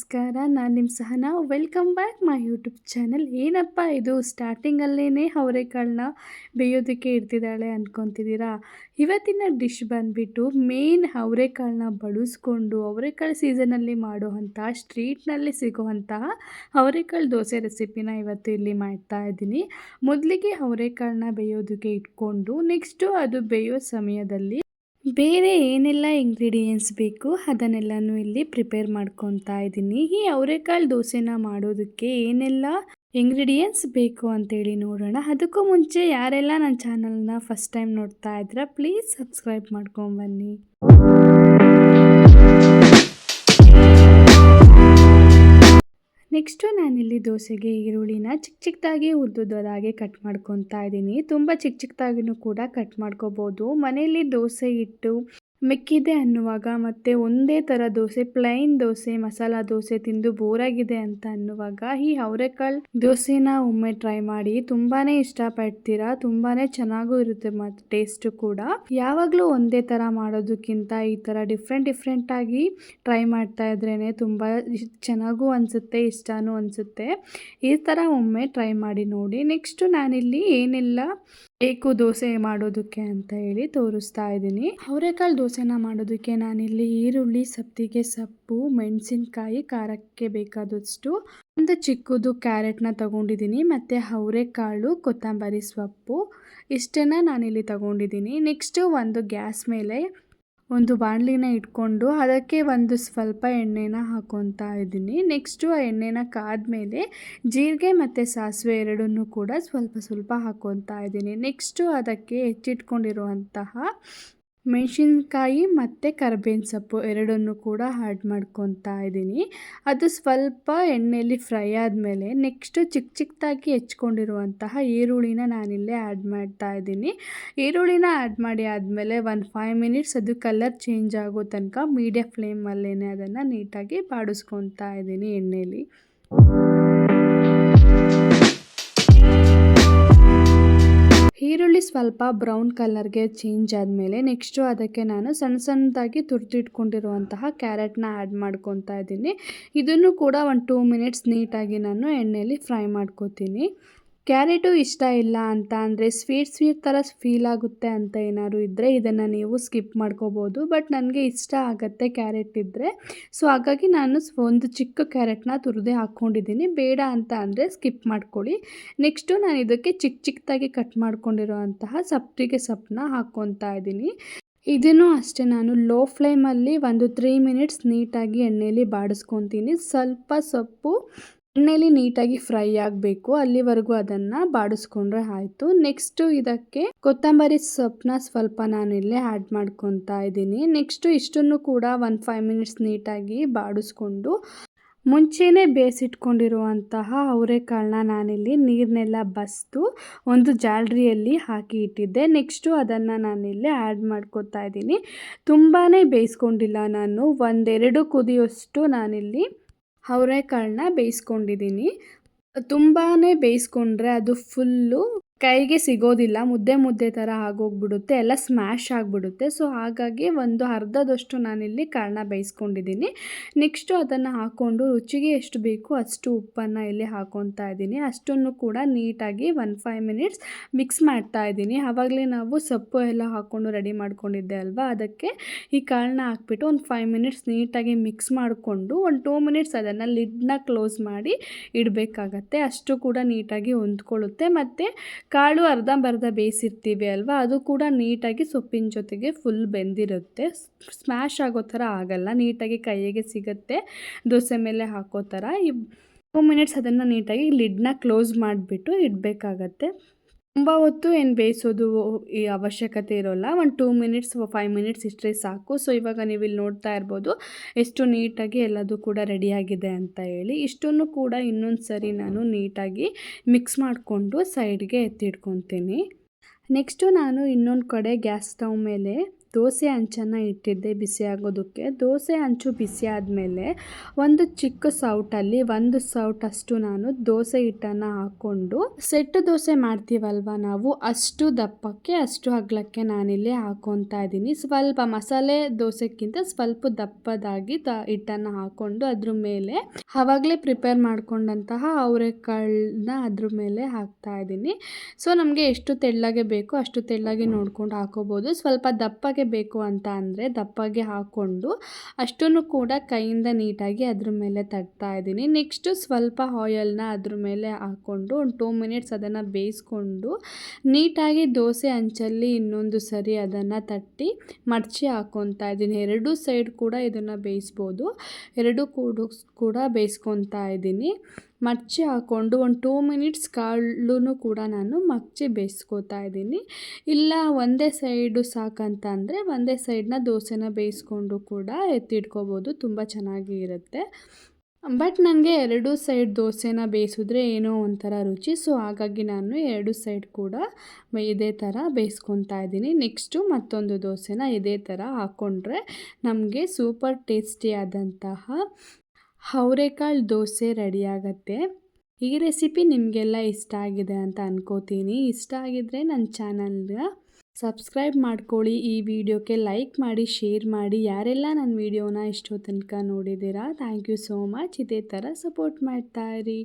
ನಮಸ್ಕಾರ. ನಾನು ನಿಮ್ಮ Sahana. Welcome back my YouTube channel. ಏನಪ್ಪ ಇದು ಸ್ಟಾರ್ಟಿಂಗಲ್ಲೇ ಅವರೆಕಾಳನ್ನ ಬೇಯೋದಕ್ಕೆ ಇಡ್ತಿದ್ದಾಳೆ ಅಂದ್ಕೊತಿದ್ದೀರಾ? ಇವತ್ತಿನ ಡಿಶ್ ಬಂದುಬಿಟ್ಟು ಮೇನ್ ಅವರೆಕಾಳನ್ನ ಬಳಸ್ಕೊಂಡು ಅವರೆಕಾಳು ಸೀಸನಲ್ಲಿ ಮಾಡುವಂಥ ಸ್ಟ್ರೀಟ್ನಲ್ಲಿ ಸಿಗುವಂತಹ ಅವರೆಕಾಳು ದೋಸೆ ರೆಸಿಪಿನ ಇವತ್ತು ಇಲ್ಲಿ ಮಾಡ್ತಾ ಇದ್ದೀನಿ. ಮೊದಲಿಗೆ ಅವರೆಕಾಳನ್ನ ಬೇಯೋದಕ್ಕೆ ಇಟ್ಕೊಂಡು ನೆಕ್ಸ್ಟು ಅದು ಬೇಯೋ ಸಮಯದಲ್ಲಿ ಬೇರೆ ಏನೆಲ್ಲ ಇಂಗ್ರೀಡಿಯೆಂಟ್ಸ್ ಬೇಕು ಅದನ್ನೆಲ್ಲನೂ ಇಲ್ಲಿ ಪ್ರಿಪೇರ್ ಮಾಡ್ಕೊತಾ ಇದ್ದೀನಿ. ಈ ಅವರೆಕಾಳು ದೋಸೆನ ಮಾಡೋದಕ್ಕೆ ಏನೆಲ್ಲ ಇಂಗ್ರೀಡಿಯೆಂಟ್ಸ್ ಬೇಕು ಅಂತೇಳಿ ನೋಡೋಣ. ಅದಕ್ಕೂ ಮುಂಚೆ ಯಾರೆಲ್ಲ ನನ್ನ ಚಾನಲ್ನ ಫಸ್ಟ್ ಟೈಮ್ ನೋಡ್ತಾ ಇದ್ದೀರಾ ಪ್ಲೀಸ್ ಸಬ್ಸ್ಕ್ರೈಬ್ ಮಾಡ್ಕೊಂಬನ್ನಿ. ನೆಕ್ಸ್ಟು ನಾನಿಲ್ಲಿ ದೋಸೆಗೆ ಈರುಳ್ಳಿನ ಚಿಕ್ಕದಾಗಿ ಉದ್ದುದಾಗಿ ಕಟ್ ಮಾಡ್ಕೊತಾ ಇದ್ದೀನಿ. ತುಂಬ ಚಿಕ್ಕದಾಗಿನೂ ಕೂಡ ಕಟ್ ಮಾಡ್ಕೋಬೋದು. ಮನೆಯಲ್ಲಿ ದೋಸೆ ಇಟ್ಟು ಮಿಕ್ಕಿದೆ ಅನ್ನುವಾಗ ಮತ್ತು ಒಂದೇ ಥರ ದೋಸೆ ಪ್ಲೈನ್ ದೋಸೆ ಮಸಾಲ ದೋಸೆ ತಿಂದು ಬೋರಾಗಿದೆ ಅಂತ ಅನ್ನುವಾಗ ಈ ಅವರೆಕಾಳು ದೋಸೆನ ಒಮ್ಮೆ ಟ್ರೈ ಮಾಡಿ. ತುಂಬಾ ಇಷ್ಟಪಡ್ತೀರಾ, ತುಂಬಾ ಚೆನ್ನಾಗೂ ಇರುತ್ತೆ ಮತ್ತು ಟೇಸ್ಟು ಕೂಡ. ಯಾವಾಗಲೂ ಒಂದೇ ಥರ ಮಾಡೋದಕ್ಕಿಂತ ಈ ಥರ ಡಿಫ್ರೆಂಟಾಗಿ ಟ್ರೈ ಮಾಡ್ತಾ ಇದ್ರೇ ತುಂಬ ಚೆನ್ನಾಗೂ ಅನಿಸುತ್ತೆ, ಇಷ್ಟನೂ ಅನಿಸುತ್ತೆ. ಈ ಥರ ಒಮ್ಮೆ ಟ್ರೈ ಮಾಡಿ ನೋಡಿ. ನೆಕ್ಸ್ಟು ನಾನಿಲ್ಲಿ ಏನೆಲ್ಲ ಬೇಕು ದೋಸೆ ಮಾಡೋದಕ್ಕೆ ಅಂತ ಹೇಳಿ ತೋರಿಸ್ತಾ ಇದ್ದೀನಿ. ಅವರೆಕಾಳು ದೋಸೆನ ಮಾಡೋದಕ್ಕೆ ನಾನಿಲ್ಲಿ ಈರುಳ್ಳಿ, ಸಬ್ಸಿಗೆ ಸೊಪ್ಪು, ಮೆಣಸಿನ್ಕಾಯಿ, ಖಾರಕ್ಕೆ ಬೇಕಾದಷ್ಟು ಒಂದು ಚಿಕ್ಕದು ಕ್ಯಾರೆಟ್ನ ತಗೊಂಡಿದ್ದೀನಿ ಮತ್ತು ಅವರೆಕಾಳು, ಕೊತ್ತಂಬರಿ ಸೊಪ್ಪು ಇಷ್ಟನ್ನು ನಾನಿಲ್ಲಿ ತಗೊಂಡಿದ್ದೀನಿ. ನೆಕ್ಸ್ಟು ಒಂದು ಗ್ಯಾಸ್ ಮೇಲೆ ಒಂದು ಬಾಣಲಿನ ಇಟ್ಕೊಂಡು ಅದಕ್ಕೆ ಒಂದು ಸ್ವಲ್ಪ ಎಣ್ಣೆನ ಹಾಕ್ಕೊತಾ ಇದ್ದೀನಿ. ನೆಕ್ಸ್ಟು ಆ ಎಣ್ಣೆನ ಕಾದ್ಮೇಲೆ ಜೀರಿಗೆ ಮತ್ತು ಸಾಸಿವೆ ಎರಡನ್ನೂ ಕೂಡ ಸ್ವಲ್ಪ ಹಾಕ್ಕೊತಾ ಇದ್ದೀನಿ. ನೆಕ್ಸ್ಟು ಅದಕ್ಕೆ ಹೆಚ್ಚಿಟ್ಕೊಂಡಿರುವಂತಹ ಮೆಣಸಿನ್ಕಾಯಿ ಮತ್ತು ಕರಿಬೇವಿನ ಸೊಪ್ಪು ಎರಡನ್ನೂ ಕೂಡ ಆ್ಯಡ್ ಮಾಡ್ಕೊತಾ ಇದ್ದೀನಿ. ಅದು ಸ್ವಲ್ಪ ಎಣ್ಣೆಯಲ್ಲಿ ಫ್ರೈ ಆದಮೇಲೆ ನೆಕ್ಸ್ಟು ಚಿಕ್ಕದಾಗಿ ಹೆಚ್ಕೊಂಡಿರುವಂತಹ ಈರುಳ್ಳಿನ ನಾನಿಲ್ಲೇ ಆ್ಯಡ್ ಮಾಡ್ತಾ ಇದ್ದೀನಿ. ಈರುಳ್ಳಿನ ಆ್ಯಡ್ ಮಾಡಿ ಆದಮೇಲೆ ಒಂದು 5 ಮಿನಿಟ್ಸ್ ಅದು ಕಲರ್ ಚೇಂಜ್ ಆಗೋ ತನಕ ಮೀಡಿಯಂ ಫ್ಲೇಮಲ್ಲೇ ಅದನ್ನು ನೀಟಾಗಿ ಬಾಡಿಸ್ಕೊತಾ ಇದ್ದೀನಿ ಎಣ್ಣೆಯಲ್ಲಿ. ಈರುಳ್ಳಿ ಸ್ವಲ್ಪ ಬ್ರೌನ್ ಕಲರ್ಗೆ ಚೇಂಜ್ ಆದಮೇಲೆ ನೆಕ್ಸ್ಟು ಅದಕ್ಕೆ ನಾನು ಸಣ್ಣದಾಗಿ ತುರಿದಿಟ್ಕೊಂಡಿರುವಂತಹ ಕ್ಯಾರೆಟ್ನ ಆ್ಯಡ್ ಮಾಡ್ಕೊತಾ ಇದ್ದೀನಿ. ಇದನ್ನು ಕೂಡ ಒಂದು 2 ಮಿನಿಟ್ಸ್ ನೀಟಾಗಿ ನಾನು ಎಣ್ಣೆಯಲ್ಲಿ ಫ್ರೈ ಮಾಡ್ಕೋತೀನಿ. ಕ್ಯಾರೆಟು ಇಷ್ಟ ಇಲ್ಲ ಅಂತ ಅಂದರೆ ಸ್ವೀಟ್ ಥರ ಫೀಲ್ ಆಗುತ್ತೆ ಅಂತ ಏನಾದ್ರು ಇದ್ದರೆ ಇದನ್ನು ನೀವು ಸ್ಕಿಪ್ ಮಾಡ್ಕೋಬೋದು. ಬಟ್ ನನಗೆ ಇಷ್ಟ ಆಗುತ್ತೆ ಕ್ಯಾರೆಟ್ ಇದ್ದರೆ, ಸೊ ಹಾಗಾಗಿ ನಾನು ಒಂದು ಚಿಕ್ಕ ಕ್ಯಾರೆಟ್ನ ತುರಿದೇ ಹಾಕ್ಕೊಂಡಿದ್ದೀನಿ. ಬೇಡ ಅಂತ ಅಂದರೆ ಸ್ಕಿಪ್ ಮಾಡ್ಕೊಳ್ಳಿ. ನೆಕ್ಸ್ಟು ನಾನು ಇದಕ್ಕೆ ಚಿಕ್ಕದಾಗಿ ಕಟ್ ಮಾಡ್ಕೊಂಡಿರೋಂತಹ ಸಬ್ಸಿಗೆ ಸೊಪ್ಪನ್ನ ಹಾಕ್ಕೊತಾ ಇದ್ದೀನಿ. ಇದನ್ನು ಅಷ್ಟೇ ನಾನು ಲೋ ಫ್ಲೇಮಲ್ಲಿ ಒಂದು 3 ಮಿನಿಟ್ಸ್ ನೀಟಾಗಿ ಎಣ್ಣೆಯಲ್ಲಿ ಬಾಡಿಸ್ಕೊತೀನಿ. ಸ್ವಲ್ಪ ಸೊಪ್ಪು ಎಣ್ಣೆಯಲ್ಲಿ ನೀಟಾಗಿ ಫ್ರೈ ಆಗಬೇಕು, ಅಲ್ಲಿವರೆಗೂ ಅದನ್ನು ಬಾಡಿಸ್ಕೊಂಡ್ರೆ ಆಯಿತು. ನೆಕ್ಸ್ಟು ಇದಕ್ಕೆ ಕೊತ್ತಂಬರಿ ಸೊಪ್ಪನ್ನ ಸ್ವಲ್ಪ ನಾನಿಲ್ಲೇ ಆ್ಯಡ್ ಮಾಡ್ಕೊತಾ ಇದ್ದೀನಿ. ನೆಕ್ಸ್ಟು ಇಷ್ಟನ್ನು ಕೂಡ ಒಂದು 5 ಮಿನಿಟ್ಸ್ ನೀಟಾಗಿ ಬಾಡಿಸ್ಕೊಂಡು ಮುಂಚೆನೇ ಬೇಯಿಸಿಟ್ಕೊಂಡಿರುವಂತಹ ಅವರೆಕಾಳನ್ನ ನಾನಿಲ್ಲಿ ನೀರನ್ನೆಲ್ಲ ಬಸಿದು ಒಂದು ಜಾಲರಿಯಲ್ಲಿ ಹಾಕಿ ಇಟ್ಟಿದ್ದೆ. ನೆಕ್ಸ್ಟು ಅದನ್ನು ನಾನಿಲ್ಲಿ ಆ್ಯಡ್ ಮಾಡ್ಕೊತಾ ಇದ್ದೀನಿ. ತುಂಬಾ ಬೇಯಿಸ್ಕೊಂಡಿಲ್ಲ, ನಾನು 1-2 ಕುದಿಯೋಷ್ಟು ನಾನಿಲ್ಲಿ ಅವರೆಕಾಳನ್ನ ಬೇಯಿಸ್ಕೊಂಡಿದ್ದೀನಿ. ತುಂಬಾ ಬೇಯಿಸ್ಕೊಂಡ್ರೆ ಅದು ಫುಲ್ಲು ಕೈಗೆ ಸಿಗೋದಿಲ್ಲ, ಮುದ್ದೆ ಥರ ಆಗೋಗ್ಬಿಡುತ್ತೆ, ಎಲ್ಲ ಸ್ಮ್ಯಾಶ್ ಆಗಿಬಿಡುತ್ತೆ. ಸೊ ಹಾಗಾಗಿ ಒಂದು ಅರ್ಧದಷ್ಟು ನಾನಿಲ್ಲಿ ಕಾಳನ್ನ ಬೇಯಿಸ್ಕೊಂಡಿದ್ದೀನಿ. ನೆಕ್ಸ್ಟು ಅದನ್ನು ಹಾಕ್ಕೊಂಡು ರುಚಿಗೆ ಎಷ್ಟು ಬೇಕು ಅಷ್ಟು ಉಪ್ಪನ್ನು ಇಲ್ಲಿ ಹಾಕ್ಕೊತಾ ಇದ್ದೀನಿ. ಅಷ್ಟನ್ನು ಕೂಡ ನೀಟಾಗಿ 5 ಮಿನಿಟ್ಸ್ ಮಿಕ್ಸ್ ಮಾಡ್ತಾ ಇದ್ದೀನಿ. ಆವಾಗಲೇ ನಾವು ಸೊಪ್ಪು ಎಲ್ಲ ಹಾಕ್ಕೊಂಡು ರೆಡಿ ಮಾಡ್ಕೊಂಡಿದ್ದೆ ಅಲ್ವಾ, ಅದಕ್ಕೆ ಈ ಕಾಳನ್ನ ಹಾಕ್ಬಿಟ್ಟು ಒಂದು 5 ಮಿನಿಟ್ಸ್ ನೀಟಾಗಿ ಮಿಕ್ಸ್ ಮಾಡಿಕೊಂಡು ಒಂದು 2 ಮಿನಿಟ್ಸ್ ಅದನ್ನು ಲಿಡ್ನ ಕ್ಲೋಸ್ ಮಾಡಿ ಇಡಬೇಕಾಗತ್ತೆ. ಅಷ್ಟು ಕೂಡ ನೀಟಾಗಿ ಹೊಂದ್ಕೊಳ್ಳುತ್ತೆ. ಮತ್ತು ಕಾಳು ಅರ್ಧಂಬರ್ಧ ಬೇಯಿಸಿರ್ತೀವಿ ಅಲ್ವಾ, ಅದು ಕೂಡ ನೀಟಾಗಿ ಸೊಪ್ಪಿನ ಜೊತೆಗೆ ಫುಲ್ ಬೆಂದಿರುತ್ತೆ. ಸ್ಮ್ಯಾಶ್ ಆಗೋ ಥರ ಆಗಲ್ಲ, ನೀಟಾಗಿ ಕೈಗೆ ಸಿಗುತ್ತೆ ದೋಸೆ ಮೇಲೆ ಹಾಕೋ ಥರ. 2 ಮಿನಿಟ್ಸ್ ಅದನ್ನು ನೀಟಾಗಿ ಲಿಡ್ನ ಕ್ಲೋಸ್ ಮಾಡಿಬಿಟ್ಟು ಇಡಬೇಕಾಗತ್ತೆ. ತುಂಬ ಹೊತ್ತು ಏನು ಬೇಯಿಸೋದು ಈ ಅವಶ್ಯಕತೆ ಇರೋಲ್ಲ, ಒಂದು 2 ಮಿನಿಟ್ಸ್ 5 ಮಿನಿಟ್ಸ್ ಇಷ್ಟೇ ಸಾಕು. ಸೊ ಇವಾಗ ನೀವು ಇಲ್ಲಿ ನೋಡ್ತಾ ಇರ್ಬೋದು ಎಷ್ಟು ನೀಟಾಗಿ ಎಲ್ಲದೂ ಕೂಡ ರೆಡಿಯಾಗಿದೆ ಅಂತ ಹೇಳಿ. ಇಷ್ಟನ್ನು ಕೂಡ ಇನ್ನೊಂದು ಸರಿ ನಾನು ನೀಟಾಗಿ ಮಿಕ್ಸ್ ಮಾಡಿಕೊಂಡು ಸೈಡ್ಗೆ ಎತ್ತಿಡ್ಕೊತೀನಿ. ನೆಕ್ಸ್ಟು ನಾನು ಇನ್ನೊಂದು ಕಡೆ ಗ್ಯಾಸ್ ಸ್ಟವ್ ಮೇಲೆ ದೋಸೆ ಹಂಚನ್ನು ಇಟ್ಟಿದ್ದೆ ಬಿಸಿ ಆಗೋದಕ್ಕೆ. ದೋಸೆ ಹಂಚು ಬಿಸಿ ಆದಮೇಲೆ ಒಂದು ಚಿಕ್ಕ ಸೌಟಲ್ಲಿ 1 ಸೌಟಷ್ಟು ನಾನು ದೋಸೆ ಹಿಟ್ಟನ್ನು ಹಾಕ್ಕೊಂಡು ಸೆಟ್ ದೋಸೆ ಮಾಡ್ತೀವಲ್ವ ನಾವು, ಅಷ್ಟು ದಪ್ಪಕ್ಕೆ ಅಷ್ಟು ಅಗಲಕ್ಕೆ ನಾನಿಲ್ಲಿ ಹಾಕ್ಕೊತಾ ಇದ್ದೀನಿ. ಸ್ವಲ್ಪ ಮಸಾಲೆ ದೋಸೆಕ್ಕಿಂತ ಸ್ವಲ್ಪ ದಪ್ಪದಾಗಿ ಹಿಟ್ಟನ್ನು ಹಾಕ್ಕೊಂಡು ಅದ್ರ ಮೇಲೆ ಆವಾಗಲೇ ಪ್ರಿಪೇರ್ ಮಾಡ್ಕೊಂಡಂತಹ ಅವರೆಕಾಳನ್ನ ಅದ್ರ ಮೇಲೆ ಹಾಕ್ತಾ ಇದ್ದೀನಿ. ಸೊ ನಮಗೆ ಎಷ್ಟು ತೆಳ್ಳಗೆ ಬೇಕೋ ಅಷ್ಟು ತೆಳ್ಳಗೆ ನೋಡ್ಕೊಂಡು ಹಾಕೋಬೋದು. ಸ್ವಲ್ಪ ದಪ್ಪಗೆ ಬೇಕು ಅಂತ ಅಂದರೆ ದಪ್ಪಗೆ ಹಾಕ್ಕೊಂಡು ಅಷ್ಟನ್ನು ಕೂಡ ಕೈಯಿಂದ ನೀಟಾಗಿ ಅದ್ರ ಮೇಲೆ ತಟ್ತಾ ಇದ್ದೀನಿ. ನೆಕ್ಸ್ಟು ಸ್ವಲ್ಪ ಆಯಿಲ್ನ ಅದ್ರ ಮೇಲೆ ಹಾಕ್ಕೊಂಡು ಒಂದು 2 ಮಿನಿಟ್ಸ್ ಅದನ್ನು ಬೇಯಿಸ್ಕೊಂಡು ನೀಟಾಗಿ ದೋಸೆ ಹಂಚಲ್ಲಿ ಇನ್ನೊಂದು ಸರಿ ಅದನ್ನು ತಟ್ಟಿ ಮಡಚಿ ಹಾಕ್ಕೊತಾ ಇದ್ದೀನಿ. 2 ಸೈಡ್ ಕೂಡ ಇದನ್ನು ಬೇಯಿಸ್ಬೋದು. 2 ಕೂಡ ಬೇಯಿಸ್ಕೊತಾ ಇದ್ದೀನಿ. ಮಡಚಿ ಹಾಕ್ಕೊಂಡು ಒಂದು 2 ಮಿನಿಟ್ಸ್ ಕಾಳನ್ನು ಕೂಡ ನಾನು ಮಡಚಿ ಬೇಯಿಸ್ಕೊತಾ ಇದ್ದೀನಿ. ಇಲ್ಲ ಒಂದೇ ಸೈಡು ಸಾಕಂತ ಅಂದರೆ ಒಂದೇ ಸೈಡನ್ನ ದೋಸೆನ ಬೇಯಿಸ್ಕೊಂಡು ಕೂಡ ಎತ್ತಿಟ್ಕೋಬೋದು, ತುಂಬ ಚೆನ್ನಾಗಿ ಇರುತ್ತೆ. ಬಟ್ ನನಗೆ 2 ಸೈಡ್ ದೋಸೆನ ಬೇಯಿಸಿದ್ರೆ ಏನೋ ಒಂಥರ ರುಚಿ. ಸೊ ಹಾಗಾಗಿ ನಾನು 2 ಸೈಡ್ ಕೂಡ ಇದೇ ಥರ ಬೇಯಿಸ್ಕೊತಾ ಇದ್ದೀನಿ. ನೆಕ್ಸ್ಟು ಮತ್ತೊಂದು ದೋಸೆನ ಇದೇ ಥರ ಹಾಕ್ಕೊಂಡ್ರೆ ನಮಗೆ ಸೂಪರ್ ಟೇಸ್ಟಿಯಾದಂತಹ ಅವರೆಕಾಳು ದೋಸೆ ರೆಡಿಯಾಗತ್ತೆ. ಈ ರೆಸಿಪಿ ನಿಮಗೆಲ್ಲ ಇಷ್ಟ ಆಗಿದೆ ಅಂತ ಅನ್ಕೋತೀನಿ. ಇಷ್ಟ ಆಗಿದ್ರೆ ನನ್ನ ಚಾನಲ್ನ ಸಬ್ಸ್ಕ್ರೈಬ್ ಮಾಡ್ಕೊಳ್ಳಿ. ಈ ವಿಡಿಯೋಕ್ಕೆ ಲೈಕ್ ಮಾಡಿ, ಶೇರ್ ಮಾಡಿ. ಯಾರೆಲ್ಲ ನನ್ನ ವಿಡಿಯೋನ ಇಷ್ಟೋ ತನಕ ನೋಡಿದ್ದೀರಾ, ಥ್ಯಾಂಕ್ ಯು ಸೋ ಮಚ್. ಇದೇ ಥರ ಸಪೋರ್ಟ್ ಮಾಡ್ತಾಯಿರಿ.